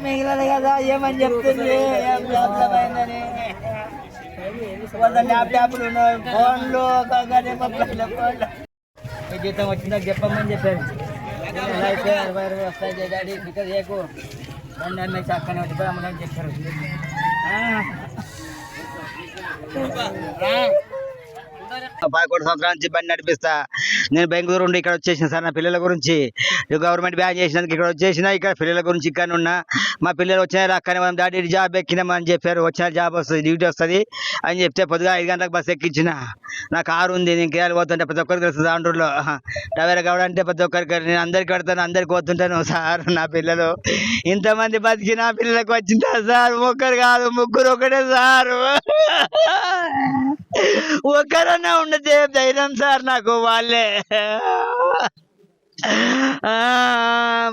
మిగిలిన కదా ఏమని చెప్తుంది ఏం ప్రాబ్లం అయిందని ల్యాప్టాప్లు ఫోన్లు జీతం వచ్చిందాక చెప్పమని చెప్పారు. వస్తాయి డాడీ ఫికర్ చేయకు రెండు అన్నీ చక్కనే వచ్చి అమ్మని చెప్పారు. పదకొండు సంవత్సరాల నుంచి బండి నడిపిస్తా. నేను బెంగళూరు ఉండి ఇక్కడ వచ్చేసిన సార్ నా పిల్లల గురించి. గవర్నమెంట్ బ్యాన్ చేసినందుకు ఇక్కడ వచ్చేసిన. ఇక్కడ పిల్లల గురించి ఇక్కడ ఉన్నా. మా పిల్లలు వచ్చినారు అక్కనే మనం డాడీ జాబ్ ఎక్కినామని చెప్పారు. వచ్చిన జాబ్ వస్తుంది, డ్యూటీ వస్తుంది అని చెప్తే పొద్దుగా 5 గంటలకు బస్సు ఎక్కించిన. నా కారు ఉంది, నేను కేరళ పోతుంటే ప్రతి ఒక్కరికి వస్తుంది. ఆండ్రూలో టవేరా కావడం అంటే ప్రతి ఒక్కరికి నేను అందరికి కడతాను, అందరికి పోతుంటాను. సార్ నా పిల్లలు ఇంతమంది బతికి నా పిల్లలకు వచ్చిందా సార్? ఒక్కరు కాదు, ముగ్గురు ఒకటే సార్. ఒక్కరన్నా ఉండదే ధైర్యం సార్ నాకు. వాళ్ళే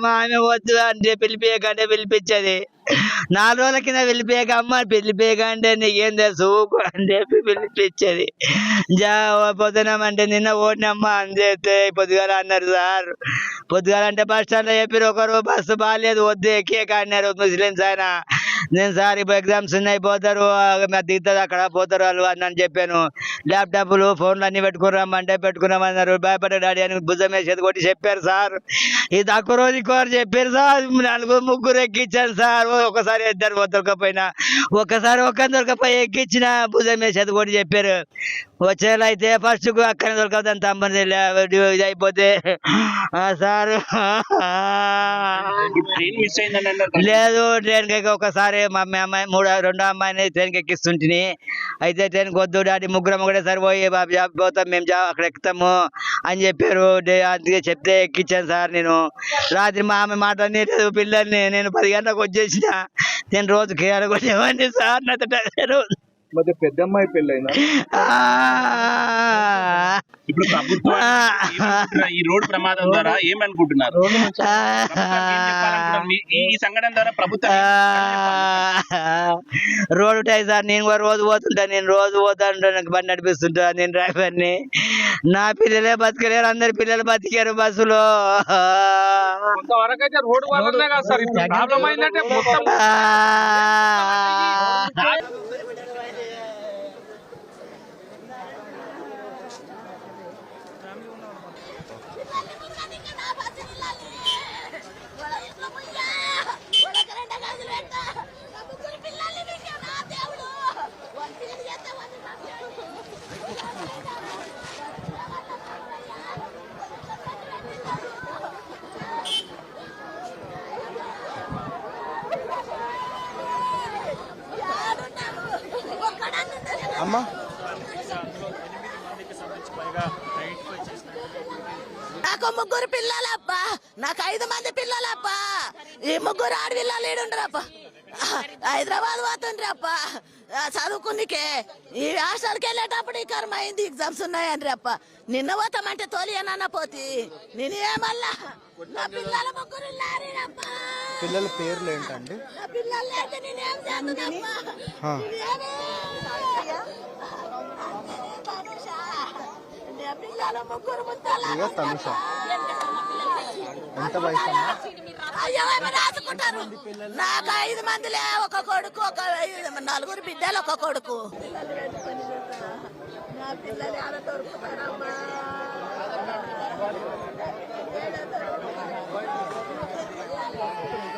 మా ఆమె వద్దు అంటే పిలిపియకంటే పిలిపించేది. 4 రోజుల కింద వెళ్ళిపోయాక అమ్మ పిలిపియకంటే నీకేం తెలుసు అని చెప్పి పిలిపించేది. పొద్దునమంటే నిన్న ఓడినమ్మా అని చెప్తే పొద్దుగాల అన్నారు సార్. పొద్దుగాల అంటే బస్ స్టాండ్లో చెప్పారు. ఒకరు బస్సు బాగాలేదు వద్దు ఎక్కేక అన్నారు ముస్లిమ్స్ ఆయన. నేను సార్ ఇప్పుడు ఎగ్జామ్స్ ఉన్నాయి పోతారు దిగుతుంది అక్కడ పోతారు వాళ్ళు అని చెప్పాను. ల్యాప్టాప్లు ఫోన్లు అన్నీ పెట్టుకున్నామంటే పెట్టుకున్నామన్నారు. భయపడ్డ డాడీ అని భుజం వేసేది కొట్టి చెప్పారు సార్. ఇది ఒక్క రోజు ఇంకోరు చెప్పారు సార్. 4 ముగ్గురు ఎక్కించాను సార్. ఒకసారి ఇద్దరు దొరకపోయినా ఒకసారి ఒక్కరిని దొరకపోయి ఎక్కించిన భుజం వేసేది కొట్టి చెప్పారు. వచ్చేలా అయితే ఫస్ట్ అక్కనే దొరకదని తమ్మని ఇది అయిపోతే సార్ లేదు ట్రైన్కి ఒకసారి మా అమ్మాయి రెండో అమ్మాయిని ట్రైన్కి ఎక్కిస్తుంటిని. అయితే ట్రైన్కి వద్దు డాడీ ముగ్గురం ఒకటే సరిపోయి జాబ్ పోతాం మేము అక్కడ ఎక్కుతాము అని చెప్పారు. అందుకే చెప్తే ఎక్కించాను సార్. నేను రాత్రి మా ఆమె మాట లేదు పిల్లల్ని నేను 10 గంటలకు వచ్చేసిన. నేను రోజు కేరళ కొట్టేవాడిని సార్. నాతో మరి పెద్ద అమ్మాయి పెళ్ళైనా ఇప్పుడు ప్రభుత్వం ఈ రోడ్డు ప్రమాదం ద్వారా ఏమనుకుంటున్నారు? ఈ సంఘటన ద్వారా ప్రభుత్వం రోడ్డు ఉంటాయి సార్. నేను కూడా రోజు పోతుంటాను. నేను రోజు పోతాను, నాకు బండి నడిపిస్తుంటా. నేను డ్రైవర్ని. నా పిల్లలే బతకలేరు, అందరి పిల్లలు బతికారు బస్సులో. కొంతవరకైతే రోడ్డు వల్లనే కాదు సార్ ఇప్పుడు ప్రాబ్లం అయిందంటే మొత్తం అమ్మా నాకు 3 పిల్లలప్పా. నాకు 5 మంది పిల్లలప్పా. ఈ 3 ఆడపిల్లలు ఏడుండ్రప్ప హైదరాబాద్ పోతుండ్రప్ప చదువుకునికే. ఈ హాస్టల్కి వెళ్ళేటప్పుడు ఈ కర్మ అయింది, ఎగ్జామ్స్ ఉన్నాయని రప్ప. నిన్న పోతామంటే తోలియనన్న పోతి నేనేమల్లా. నా పిల్లల 3 పిల్లల పేర్లు ఏంటండి? నా పిల్లలు అయితే నేనేం చేస్తున్నప్పా. పిల్లలు 3 ముద్దలు తనుష ఎంత వయసు అమ్మా? రాసుకుంటారు. నాకు 5 మందిలే, ఒక కొడుకు, 4 బిడ్డలు, ఒక కొడుకు. నా పిల్లలు ఆడ దొరుకుతారమ్మా.